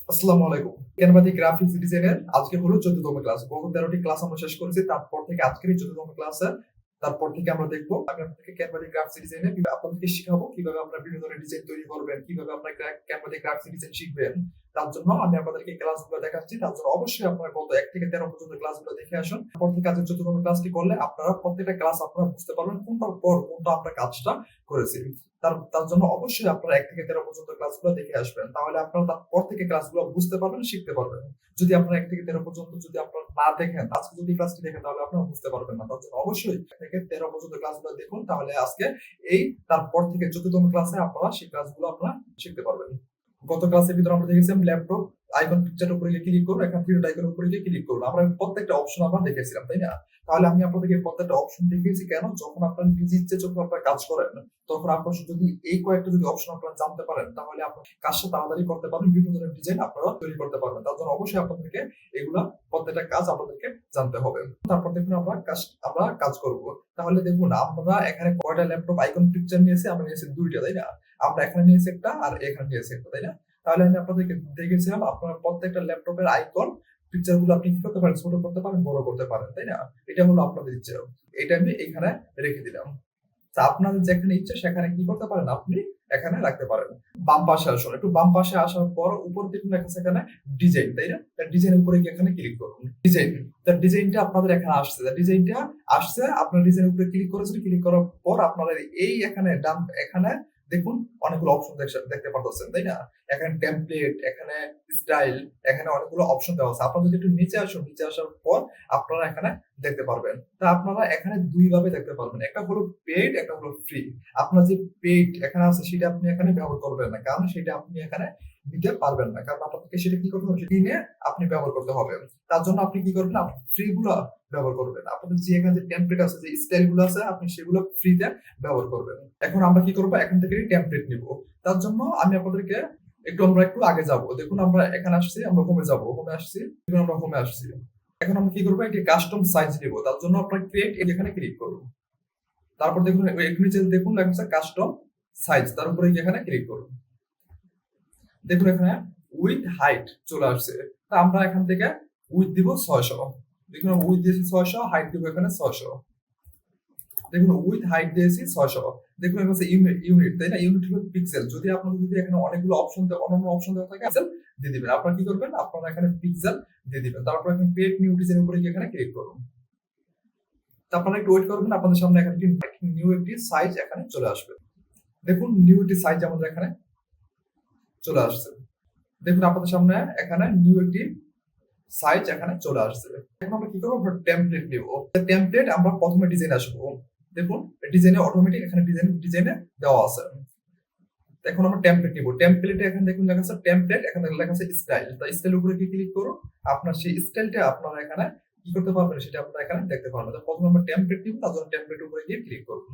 আসসালামু আলাইকুম। ক্যানভাতে গ্রাফিক্স ডিজাইনের আজকে হলো 14তম ক্লাস। গত 13টি ক্লাস আমরা শেষ করেছি। তারপর থেকে আজকের এই 14তম ক্লাসে তারপর থেকে আমরা দেখব আমি আপনাদেরকে ক্যানভাতে গ্রাফিক্স ডিজাইনে আপনাদেরকে শিখাবো কিভাবে আপনারা বিভিন্ন ধরনের ডিজাইন তৈরি করবেন, কিভাবে আপনারা ক্যানভাতে গ্রাফিক্স ডিজাইন শিখবেন। তার জন্য আমি আপনাদেরকে ক্লাসগুলো দেখাচ্ছি। তার জন্য অবশ্যই আপনারা গত 1 থেকে 13 পর্যন্ত ক্লাসগুলো দেখে আসুন। তারপর থেকে আজকে 14তম ক্লাসটি করলে আপনারা প্রত্যেকটা ক্লাস আপনারা বুঝতে পারবেন কোনটার পর কোনটা আমরা কাজটা করেছি। তার জন্য অবশ্যই আপনারা 1 থেকে 13 পর্যন্ত ক্লাসগুলো দেখে আসবেন। তাহলে আপনারা তারপর থেকে ক্লাসগুলো বুঝতে পারবেন, শিখতে পারবেন। যদি আপনারা 1 থেকে 13 পর্যন্ত যদি আপনারা না দেখেন, আজকে যদি ক্লাসটি দেখেন তাহলে আপনারা বুঝতে পারবেন না। তার জন্য অবশ্যই 1 থেকে 13 পর্যন্ত ক্লাসগুলো দেখুন। তাহলে আজকে এই তারপর থেকে 14তম ক্লাসে আপনারা সেই ক্লাসগুলো আপনারা শিখতে পারবেন। গত ক্লাসের ভিতরে আমরা দেখেছিলাম ল্যাপটপ আইকন পিকচারের উপরে গিয়ে ক্লিক করুন, এখন থ্রি ডট আইকনের উপরে গিয়ে ক্লিক করুন। আমরা প্রত্যেকটা অপশন আমরা দেখেছিলাম, তাই না? তাহলে আমি আপনাদেরকে প্রত্যেকটা অপশন দেখিয়েছি কেন? যখন আপনার নিজে ইচ্ছে যখন আপনারা কাজ করেন, তখন আপনার যদি এই কয়েকটা যদি অপশন আপনারা জানতে পারেন, তাহলে আপনার কাজটা তাড়াতাড়ি করতে পারবেন, বিভিন্ন ধরনের ডিজাইন আপনারা তৈরি করতে পারবেন। তার জন্য অবশ্যই আপনাদেরকে এগুলা প্রত্যেকটা কাজ আপনাদেরকে জানতে হবে। তারপর দেখুন আমরা কাজ করব। তাহলে দেখুন আমরা এখানে কয়টা ল্যাপটপ আইকন পিকচার নিয়েছি? আমরা নিয়েছি দুইটা, তাই না? আমরা এখানে নিয়েছি একটা আর এখানে নিয়েছি একটা, তাই না? তাহলে আমি আপনাদেরকে দেখেছিলাম আপনারা প্রত্যেকটা ল্যাপটপের আইকন পিকচার গুলো আপনি কি করতে পারেন? ছোট করতে পারেন, বড় করতে পারেন, তাই না? এটা হলো আপনাদের ইচ্ছে। এটা আমি এখানে রেখে দিলাম। তা আপনাদের যেখানে ইচ্ছে সেখানে কি করতে পারেন? আপনি এখানে রাখতে পারেন। বাম পাশে আসুন, একটু বাম পাশে আসার পর উপর দেখুন লেখা আছে এখানে ডিজাইন, তাই না? ডিজাইনের উপরে গিয়ে এখানে ক্লিক করুন। ডিজাইন, তার ডিজাইনটা আপনাদের এখানে আসছে। ডিজাইনটা আসছে, আপনার ডিজাইনের উপরে ক্লিক করেছেন। ক্লিক করার পর আপনারা এই এখানে ডান এখানে দেখুন অনেকগুলো অপশন দেখতে পাচ্ছেন, তাই না? এখানে টেমপ্লেট, এখানে স্টাইল, এখানে অনেকগুলো অপশন দেওয়া আছে। আপনারা যদি একটু নিচে আসুন, নিচে আসার পর আপনারা এখানে দেখতে পারবেন। তা আপনারা এখানে দুই ভাবে দেখতে পারবেন, একটা হলো পেইড, একটা হলো ফ্রি। আপনার যে পেইড এখানে আছে সেটা আপনি এখানে ব্যবহার করবেন না, কারণ সেটা আপনি এখানে দিতে পারবেন না, কারণ আপনাকে সেটা কি করতে হবে? কিনে আপনি ব্যবহার করতে হবে। তার জন্য আপনি কি করবেন? আপনি ফ্রি গুলো ব্যবহার করবেন। আপনাদের যে এখানে যে টেমপ্লেট আছে, যে স্টাইল গুলো আছে, আপনি সেগুলো ফ্রিতে ব্যবহার করবেন। এখন আমরা কি করবো? এখান থেকে টেমপ্লেট নিব। তার জন্য আমি আপনাদেরকে আমরা একটু আগে যাব। দেখুন আমরা এখানে আসছি, আমরা হোমে যাব, হোমে আসছি, দেখুন আমরা হোমে আসছি। এখন আমরা কি করবো? একটি কাস্টম সাইজ নিব। তার জন্য আপনার ক্রিয়েট এখানে ক্লিক করুন। তারপর দেখুন একটু নিচে দেখুন লেখা আছে কাস্টম সাইজ, তার উপরে এখানে ক্লিক করুন। দেখুন এখানে উইথ হাইট চলে আসছে। তা আমরা এখান থেকে উইথ দিব 600। দেখুন উইথ দিয়েছি 600, হাইট দিব এখানে 600। দেখুন উইথ হাইট দিয়েছি 600। দেখুন এখানে ইউনিট, তাই না? ইউনিট হলো পিক্সেল। যদি আপনাদের যদি এখানে অনেকগুলো অপশন অন্যান্য অপশন দেওয়া থাকে, পিক্সেল দিয়ে দিবেন। আপনারা কি করবেন? আপনারা এখানে পিক্সেল দিয়ে দিবেন। তারপর এখানে ক্রিয়েট নিউ ডিজাইন উপরে গিয়ে এখানে ক্লিক করুন। আপনারা একটু ওয়েট করবেন, আপনাদের সামনে এখানে নিউ একটি সাইজ এখানে চলে আসবে। দেখুন নিউ একটি সাইজ আমাদের এখানে চলে আসছে। দেখুন আপনাদের সামনে এখানে নিউ একটি সাইজ এখানে চলে আসছে। এখন আমরা কি করবো? আমরা টেমপ্লেট নিব। টেমপ্লেট আমরা প্রথমে ডিজাইন আসবো। দেখুন ডিজাইনে অটোমেটিক এখানে ডিজাইনে দেওয়া আছে। এখন আমরা টেমপ্লেট নিব। টেমপ্লেটে এখানে দেখুন লেখা আছে টেমপ্লেট, এখানে লেখা আছে স্টাইল। তাই স্টাইল উপরে ক্লিক করুন। আপনার সেই স্টাইলটা আপনারা এখানে কি করতে পারবেন? সেটা আপনারা এখানে দেখতে পারবেন। প্রথমে আমরা টেমপ্লেট নিব, তার জন্য টেমপ্লেট উপরে গিয়ে ক্লিক করুন।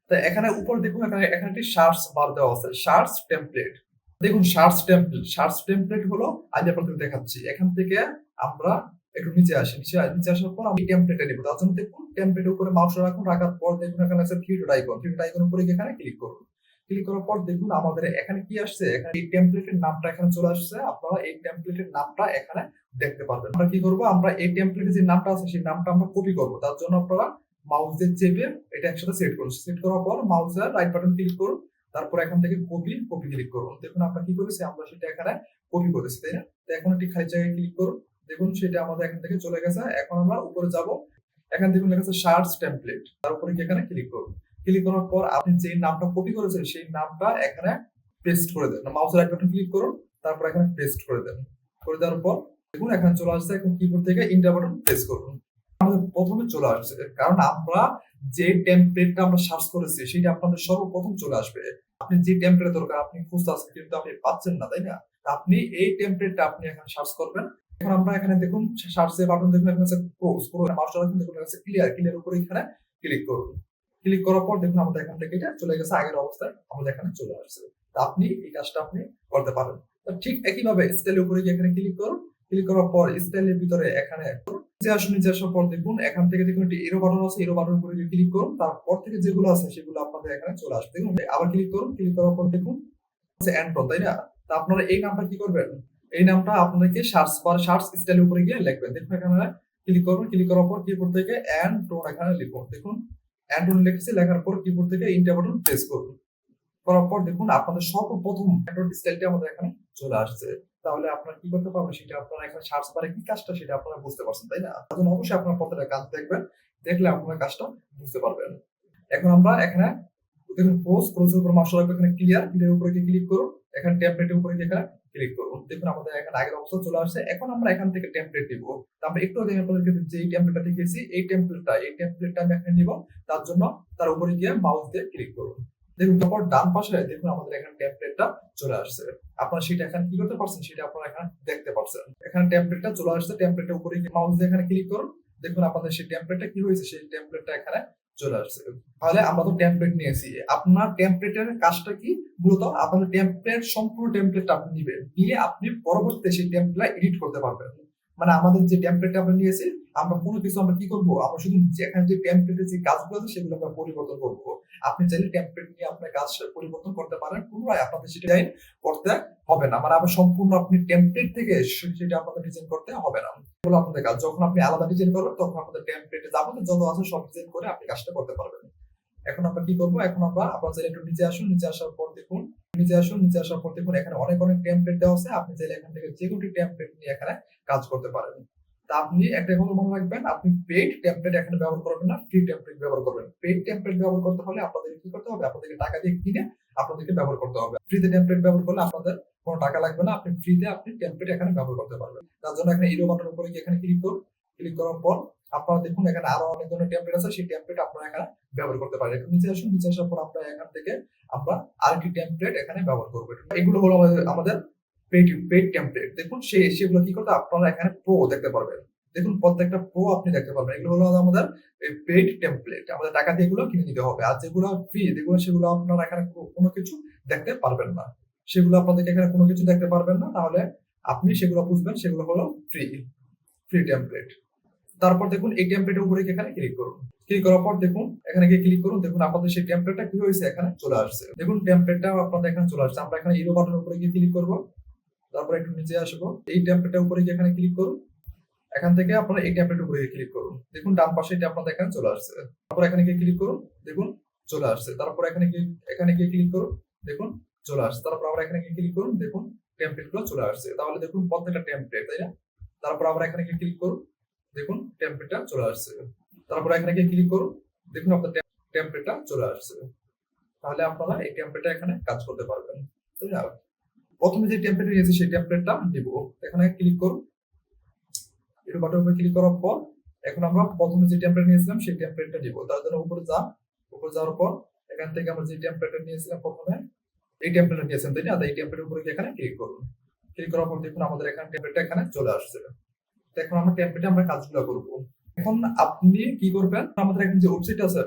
তো এখানে উপরে দেখুন এখানে একটি সার্চ বার দেওয়া আছে, সার্চ টেমপ্লেট। দেখুন সার্চ টেমপ্লেট হলো আজ আপনাদের দেখাচ্ছি। এখান থেকে আমরা একটু নিচে আসি, নিচে আসার পর আমি টেমপ্লেটে নিব। তার জন্য দেখুন টেমপ্লেটের উপরে মাউস রাখুন, রাখার পর দেখুন এখানে আছে three dot icon. Three dot icon উপরে গিয়ে এখানে ক্লিক করুন। ক্লিক করার পর দেখুন আমাদের এখানে কি আসছে? এখানে এই টেমপ্লেটের নামটা এখানে চলে আসছে। আপনারা এই টেমপ্লেটের নামটা এখানে দেখতে পারবেন। আমরা কি করব? আমরা এই টেমপ্লেটে যে নামটা আছে সেই নামটা আমরা কপি করব। তার জন্য আপনারা মাউস দিয়ে চেপে এটা একসাথে সেট করুন। সেট করার পর মাউসের রাইট বাটন ক্লিক করুন। তারপর এখান থেকে কপি ক্লিক করুন। দেখুন আমরা কি করেছি? আমরা সেটা এখানে কপি করেছি, তাই না? তো এখন একটি খালি জায়গায় ক্লিক করুন। দেখুন সেটা আমাদের এখান থেকে চলে গেছে। এখন আমরা উপরে যাব। এখানে দেখুন লেখা আছে সার্চ টেমপ্লেট, তার উপরে এখানে ক্লিক করুন। ক্লিক করার পর আপনি যে নামটা কপি করেছেন সেই নামটা এখানে পেস্ট করে দেন। মাউসের রাইট বাটন ক্লিক করুন, তারপর এখানে পেস্ট করে দেন। করে দেওয়ার পর দেখুন এখানে চলে আসছে। এখন কিবোর্ড থেকে এন্টার বাটন প্রেস করুন। আমাদের প্রথমে চলে আসছে, কারণ আমরা যে টেমপ্লেটটা আমরা সার্চ করেছি সেটা আপনাদের সর্বপ্রথম চলে আসবে। আপনি যে টেমপ্লেট দরকার আপনি খুঁজতেছেন কিন্তু আপনি পাচ্ছেন না, তাই না? আপনি এই টেমপ্লেটটা আপনি এখানে সার্চ করবেন। এখন আমরা এখানে দেখুন সার্চের বাটন দেখুন এখানে আছে স্ক্রল মাউসটা রাখুন, দেখুন এখানে আছে ক্লিয়ার উপরে এখানে ক্লিক করুন। ক্লিক করার পর দেখুন আমাদের এখান থেকে এটা চলে গেছে আগের অবস্থায়, আমাদের এখানে চলে আসছে। আপনি এই কাজটা আপনি করতে পারেন। ঠিক একইভাবে স্টাইলের উপরে গিয়ে এখানে ক্লিক করুন। ক্লিক করার পর স্টাইলের ভিতরে এখানে নিচে আসার পর দেখুন এখান থেকে দেখুন একটি এরো বাটন আছে, এরো বাটন উপরে ক্লিক করুন। তারপর থেকে যেগুলো আছে সেগুলো আপনাদের এখানে চলে আসবে। দেখুন আবার ক্লিক করুন। ক্লিক করার পর দেখুন আছে অ্যান্টন, তাই না? তা আপনারা এই নামটা কি করবেন? এই নামটা আপনাকে সার্চ বার সার্চ স্টাইলের উপরে গিয়ে লিখবেন। দেখুন এখানে ক্লিক করুন, ক্লিক করার পর কিবোর্ড থেকে এন্ড টোন এখানে লিখুন। দেখুন এন্ড টোন লিখেছি, লেখার পর কিবোর্ড থেকে এন্টার বাটন প্রেস করুন। করার পর দেখুন আপনাদের সর্বপ্রথম অ্যান্ড্রয়েড স্টাইলটা আমাদের এখানে চলে আসছে। তাহলে আপনারা কি করতে পারবেন সেটা আপনারা এখানে সার্চ বারে কি কাজটা সেটা আপনারা বুঝতে পারছেন, তাই না? তার জন্য অবশ্যই আপনারা প্রত্যেকটা কাজ দেখবেন, দেখলে আপনারা কাজটা বুঝতে পারবেন। এখন আমরা এখানে দেখুন ক্রোজের উপর মাউস রাখবেন, এখানে ক্লিয়ার উপরে গিয়ে ক্লিক করুন। এখানে টেমপ্লেটের উপরে গিয়ে এখানে ক্লিক করুন। দেখুন আমাদের এখানে আগের অবস্থা চলে আসছে। এখন আমরা এখান থেকে টেমপ্লেট নিব। তো আমরা একটু আগে আপনাদেরকে যে টেমপ্লেটটা দেখিয়েছি এই টেমপ্লেটটা আমি এখানে নিব। তার জন্য তার উপরে গিয়ে মাউস দিয়ে ক্লিক করুন। দেখুন তারপর ডান পাশে দেখুন আমাদের এখানে টেমপ্লেটটা চলে আসছে। আপনারা সেটা এখানে কি করতে পারছেন সেটা আপনারা এখানে দেখতে পারছেন। এখানে টেমপ্লেটটা চলে আসছে, টেমপ্লেটের উপরে গিয়ে মাউস দিয়ে এখানে ক্লিক করুন। দেখুন আপনাদের সেই টেমপ্লেটটা কি হয়েছে, সেই টেমপ্লেটটা এখানে চলে আসছে। তাহলে আমরা তো টেমপ্লেট নিয়েছি। আপনার টেমপ্লেটের কাজটা কি? মূলত আপনাদের সম্পূর্ণ টেমপ্লেটটা আপনি নিবেন, নিয়ে আপনি পরবর্তীতে সেই টেমপ্লেটটা এডিট করতে পারবেন। মানে আমাদের যে টেমপ্লেটটা আমরা নিয়েছি, আমরা কোনো কিছু আমরা কি করব, আমরা শুধু এখানে যে টেমপ্লেটের যে কাজগুলো আছে সেগুলো আমরা পরিবর্তন করব। আপনি চাইলে টেমপ্লেট নিয়ে আপনার কাজ পরিবর্তন করতে পারেন, পুনরায় আপনাদের সেটা ডিজাইন করতে হবে না। মানে আবার সম্পূর্ণ আপনি টেমপ্লেট থেকে সেটা আপনাদের ডিজাইন করতে হবে না। হলো আপনাদের কাজ। যখন আপনি আলাদা ডিজাইন করবেন তখন আপনাদের টেমপ্লেটে যাবতীয় যত আছে সব ডিজাইন করে আপনি কাজটা করতে পারবেন। এখন আমরা কি করব, এখন আমরা আপনারা চাইলে একটু নিচে আসুন, নিচে আসার পর দেখুন নিচে আসার পর দেখুন এখানে অনেক টেমপ্লেট দেওয়া আছে। আপনি চাইলে এখান থেকে যে কোনো টেমপ্লেট নিয়ে এখানে কাজ করতে পারেন। তা আপনি একটা কথা মনে রাখবেন, আপনি পেইড টেমপ্লেট এখানে ব্যবহার করবেন না, ফ্রি টেমপ্লেট ব্যবহার করবেন। পেইড টেমপ্লেট ব্যবহার করতে হলে আপনাদেরকে কি করতে হবে, আপনাদেরকে টাকা দিয়ে কিনে আপনাদেরকে ব্যবহার করতে হবে। ফ্রিতে টেমপ্লেট ব্যবহার করলে আপনাদের কোনো টাকা লাগবে না, আপনি ফ্রিতে আপনি টেমপ্লেট এখানে ব্যবহার করতে পারবেন। তার জন্য এখানে এরো বাটনের উপরে গিয়ে এখানে ক্লিক করুন। ক্লিক করার পর আপনারা দেখুন এখানে আরো অনেক ধরনের টেমপ্লেট আছে, সেই টেমপ্লেট আপনারা এখানে ব্যবহার করতে পারেন। একটু নিচে আসুন, নিচে আসার পর আপনারা এখান থেকে আমরা আরেকটি টেমপ্লেট এখানে ব্যবহার করব। এগুলো হলো আমাদের পেইড টেমপ্লেট। দেখুন সেগুলো কি করতে আপনারা এখানে প্রো দেখতে পারবেন। দেখুন প্রত্যেকটা প্রো আপনি দেখতে পারবেন। এগুলো হলো আমাদের পেইড টেমপ্লেট, আমাদের টাকা দিয়ে এগুলো কিনে নিতে হবে। আর যেগুলো ফ্রি সেগুলো আপনারা এখানে কোনো কিছু দেখতে পারবেন না। সেগুলো আপনাদেরকে এখানে কোনো কিছু দেখতে পারবেন না, তাহলে আপনি সেগুলো বুঝবেন সেগুলো হলো ফ্রি টেমপ্লেট। তারপর দেখুন এই টেমপ্লেটের উপরে এখানে ক্লিক করুন। ক্লিক করার পর দেখুন এখানে গিয়ে ক্লিক করুন। দেখুন আপনাদের সেই টেমপ্লেটটা কি হয়েছে এখানে চলে আসছে। দেখুন টেমপ্লেটটা আপনাদের এখানে চলে আসছে। আমরা এখানে এরো বাটনের উপরে গিয়ে ক্লিক করব। তারপর একটু নিচে আসবো, এই টেমপ্লেটের উপরে গিয়ে এখানে ক্লিক করুন। এখান থেকে আপনারা এই টেমপ্লেটের উপরে ক্লিক করুন। দেখুন ডান পাশে এটা আপনাদের এখানে চলে আসছে। তারপর এখানে গিয়ে ক্লিক করুন। দেখুন চলে আসছে। তারপর এখানে গিয়ে ক্লিক করুন। দেখুন চলে আসছে। তারপর আমরা এখানে গিয়ে ক্লিক করুন। দেখুন টেমপ্লেটগুলো চলে আসছে। তাহলে দেখুন প্রত্যেকটা টেমপ্লেট, তাই না? তারপর আমরা এখানে গিয়ে ক্লিক করুন। দেখুন টেমপ্লেটটা চলে আসছে। তারপর এখানে গিয়ে ক্লিক করুন। দেখুন আপনার টেমপ্লেটটা চলে আসছে। তাহলে আপনারা এই টেমপ্লেটটা এখানে কাজ করতে পারবেন, তাই না? প্রথমে যে টেমপ্লেট নিয়েছি সেই টেমপ্লেটটা দিব। এখানে ক্লিক করুন। এর বাটনের উপরে ক্লিক করার পর এখন আমরা প্রথমে যে টেমপ্লেট নিয়েছিলাম সেই টেমপ্লেটটা দিব। তার জন্য উপরে যাওয়ার পর এখান থেকে আমরা যে টেমপ্লেটটা নিয়েছিলাম প্রথমে এই টেমপ্লেটটা নিয়েছেন, তাই না? এই টেমপ্লেটের উপরে এখানে ক্লিক করুন। ক্লিক করার পর দেখুন আমাদের এখানে টেমপ্লেটটা এখানে চলে আসছে। এখন আমরা টেমপ্লেটে আমরা কাজগুলো করব। এখন আপনি কি করবেন, আমাদের এখানে যে ওয়েবসাইট আছে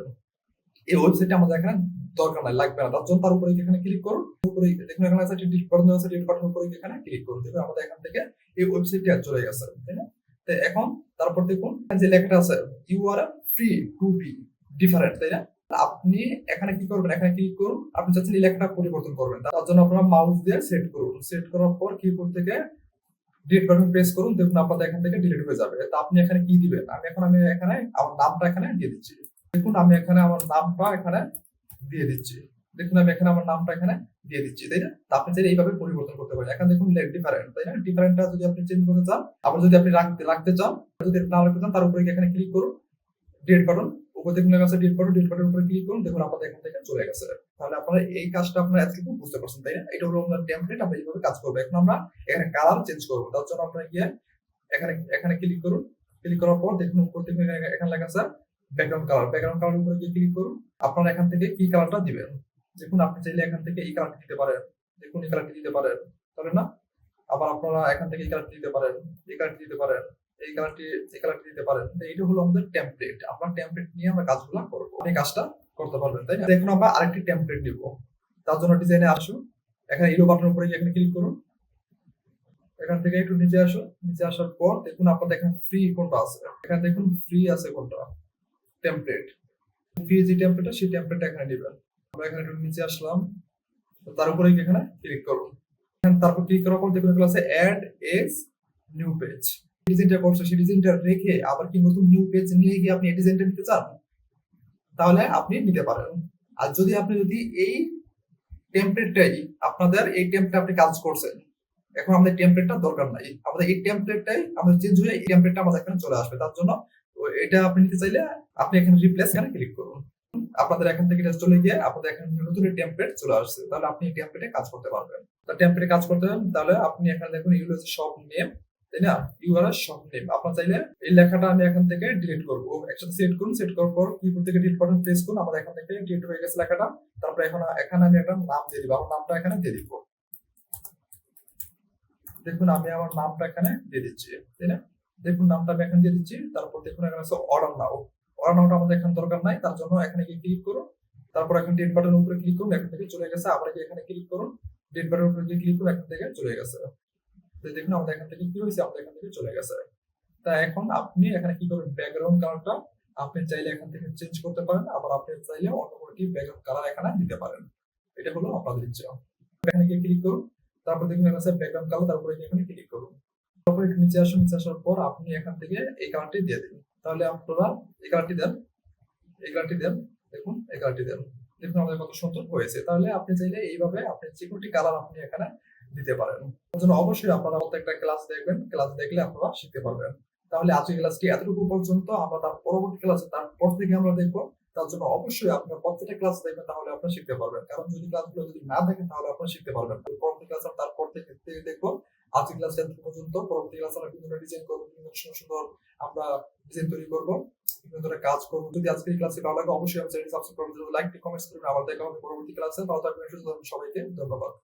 এই ওয়েবসাইটে আমাদের এখানে দরকার নাই, লাগবে না। তার জন্য তার উপরে এখানে ক্লিক করুন। উপরে দেখুন এখানে আছে ডিলিট বাটন আছে, ডিলিট বাটনের উপরে এখানে ক্লিক করুন। দেখুন আমাদের এখান থেকে এই ওয়েবসাইটটা চলে গেছে, তাই না? তো এখন তারপর দেখুন যে লেখাটা আছে you are free to be different, তাই না? আপনি এখানে কি করবেন, এখানে ক্লিক করুন। আপনি চাচ্ছেন এই লেখাটা পরিবর্তন করবেন, তার জন্য আপনারা মাউস দিয়ে সেট করুন। সেট করার পর কিবোর্ড থেকে ডিলিট বাটন প্রেস করুন। দেখুন আপনাদের এখান থেকে ডিলিট হয়ে যাবে। তো আপনি এখানে কি দিবেন, আমি এখানে আমার নামটা এখানে দিয়ে দিচ্ছি। দেখুন আমি এখানে আমার নামটা এখানে দিয়ে দিচ্ছি। দেখুন আমি এখানে আমার নামটা এখানে দিয়ে দিচ্ছি, তাই না? তো আপনি চাইলে এইভাবে পরিবর্তন করতে পারেন। এখন দেখুন ডিফারেন্ট, তাই না? ডিফারেন্টটা যদি আপনি চেঞ্জ করতে চান, আবার যদি আপনি রাখতে চান, যদি না রাখতে চান তার উপরে এখানে ক্লিক করুন। ডিলিট বাটন উপরে দেখুন লেখা আছে ডিলিট বাটনের উপরে ক্লিক করুন। দেখুন আপনাদের এখান থেকে চলে গেছে। তাহলে আপনারা এই কাজটা আপনারা এতটুকু বুঝতে পারছেন, তাই না? এটা হলো আপনার টেমপ্লেট, আমরা এইভাবে কাজ করবো। এখন আমরা এখানে কালার চেঞ্জ করবো। তার জন্য আপনারা গিয়ে এখানে ক্লিক করুন। ক্লিক করার পর দেখুন উপর থেকে এখানে লেখা আছে ব্যাকগ্রাউন্ড কালার উপরে গিয়ে ক্লিক করুন। আপনারা এখান থেকে কি কালারটা দিবেন, দেখুন আপনি চাইলে এখান থেকে এই কালারটি দিতে পারেন। দেখুন এই কালারটি দিতে পারেন, তাহলে না? আবার আপনারা এখান থেকে এই কালারটি দিতে পারেন, এই কালারটি দিতে পারেন, এই কালারটি দিতে পারেন। তো এইটা হলো আমাদের টেমপ্লেট। আমরা টেমপ্লেট নিয়ে আমরা কাজগুলো করবো, এই কাজটা করতে পারবেন, তাই না? এখন আমরা আরেকটি টেমপ্লেট নিব। তার জন্য ডিজাইনে আসুন। এখানে ইরো বাটনের উপরে এখানে ক্লিক করুন। এখান থেকে একটু নিচে আসুন। নিচে আসার পর দেখুন আপনাদের এখানে ফ্রি কোনটা আছে, এখানে দেখুন ফ্রি আছে কোনটা টেমপ্লেট। ফ্রি যে টেমপ্লেটটা সেই টেমপ্লেটটা এখানে নেবেন। আমরা এখানে একটু নিচে আসলাম, তার উপরে এখানে ক্লিক করুন। এখান তারপর ক্লিক করার পর দেখুন এগুলো আছে অ্যাড এজ নিউ পেজ। ডিজাইনটা করছো সেই ডিজাইনটা রেখে আবার কি নতুন নিউ পেজ নিয়ে গিয়ে আপনি এই ডিজাইনটা নিতে চান, তাহলে আপনি নিতে পারেন। আর যদি এই টেমপ্লেটটাই আপনাদের এই টেমপ্লেটে আপনি কাজ করছেন, এখন আমাদের টেমপ্লেটটা দরকার নাই, আমাদের এই টেমপ্লেটটাই আমাদের চেঞ্জ হয়ে এই টেমপ্লেটটা আমাদের এখানে চলে আসবে। তার জন্য এটা আপনি নিতে চাইলে আপনি এখানে রিপ্লেস এখানে ক্লিক করুন। আপনাদের এখান থেকে এটা চলে গিয়ে আপনাদের এখানে নতুন টেমপ্লেট চলে আসছে, তাহলে আপনি এই টেমপ্লেটে কাজ করতে পারবেন। টেমপ্লেটে কাজ করতে হবে, তাহলে আপনি এখানে দেখুন ইউর শপ নেম, তাই না, ইউআর শপ নেম। আপনার চাইলে এই লেখাটা আমি এখান থেকে ডিলিট করবো, একসাথে সেট করুন, সেট করার পর কিবোর্ড থেকে ডিলিট বাটন প্রেস করুন, আমাদের এখান থেকে ডিলিট হয়ে গেছে লেখাটা। তারপরে এখানে আমি একটা নাম দিয়ে দিব, আমার নামটা এখানে দিয়ে দিব। দেখুন আমি আমার নামটা এখানে দিয়ে দিচ্ছি, তাই না, দেখুন নামটা আমি এখানে দিয়ে দিচ্ছি। তারপর দেখুন এখানে আছে অর্ডার নাও, অর্ডার নাওটা আমাদের এখানে দরকার নাই, তার জন্য এখানে গিয়ে ক্লিক করুন। তারপর এখন ডেট বাটনের উপরে ক্লিক করুন, এখান থেকে চলে গেছে। আবার এখানে ক্লিক করুন, ডেট বাটনের উপরে গিয়ে ক্লিক করুন, এখান থেকে চলে গেছে। তো দেখুন আমাদের এখান থেকে কি হয়েছে, আমাদের এখান থেকে চলে গেছে। তা এখন আপনি এখানে কি করবেন, ব্যাকগ্রাউন্ড কালারটা আপনি চাইলে এখান থেকে চেঞ্জ করতে পারেন, আবার আপনি চাইলে অন্য কোনো কি ব্যাকগ্রাউন্ড কালার এখানে দিতে পারেন। এটা হলো আপনাদের ইচ্ছা। এখানে গিয়ে ক্লিক করুন, তারপর দেখুন এখানে আছে ব্যাকগ্রাউন্ড কালার, তারপরে এখানে ক্লিক করুন। তারপর একটু নিচে আসুন, নিচে আসার পর আপনি এখান থেকে এই কালারটি দিয়ে দিন। তাহলে আপনারা এই কালারটি দেন, এই কালারটি দেন, দেখুন এই কালারটি দেন, দেখুন আমাদের কত সুন্দর হয়েছে। তাহলে আপনি চাইলে এইভাবে আপনি যে কোনটি কালার আপনি এখানে দিতে পারেন। তার জন্য অবশ্যই আপনারা প্রত্যেকটা ক্লাস দেখবেন, ক্লাস দেখলে আপনারা শিখতে পারবেন। তাহলে আজকের ক্লাসটি এতটুকু পর্যন্ত, আমরা তার পরবর্তী ক্লাসে তারপর থেকে আমরা দেখবো। তার জন্য অবশ্যই আপনার প্রত্যেকটা ক্লাস দেখবেন, তাহলে আপনারা শিখতে পারবেন। কারণ যদি ক্লাসগুলো যদি না দেখেন তাহলে আপনারা শিখতে পারবেন। পরবর্তী ক্লাস তারপর থেকে দেখবো। আজকের ক্লাস এতটুকু পর্যন্ত, পরবর্তী ক্লাস আমরা বিভিন্ন ডিজাইন করবো, বিভিন্ন সুন্দর সুন্দর আমরা ডিজাইন তৈরি করবো, বিভিন্ন ধরনের কাজ করবো। যদি আজকের ক্লাসে ভালো লাগে অবশ্যই আমার চ্যানেল সাবস্ক্রাইব করবেন, লাইক কমেন্টস করবেন। আবার দেখা হবে পরবর্তী ক্লাসে। ভালো থাকবেন, সুস্থ থাকবেন, সবাইকে ধন্যবাদ।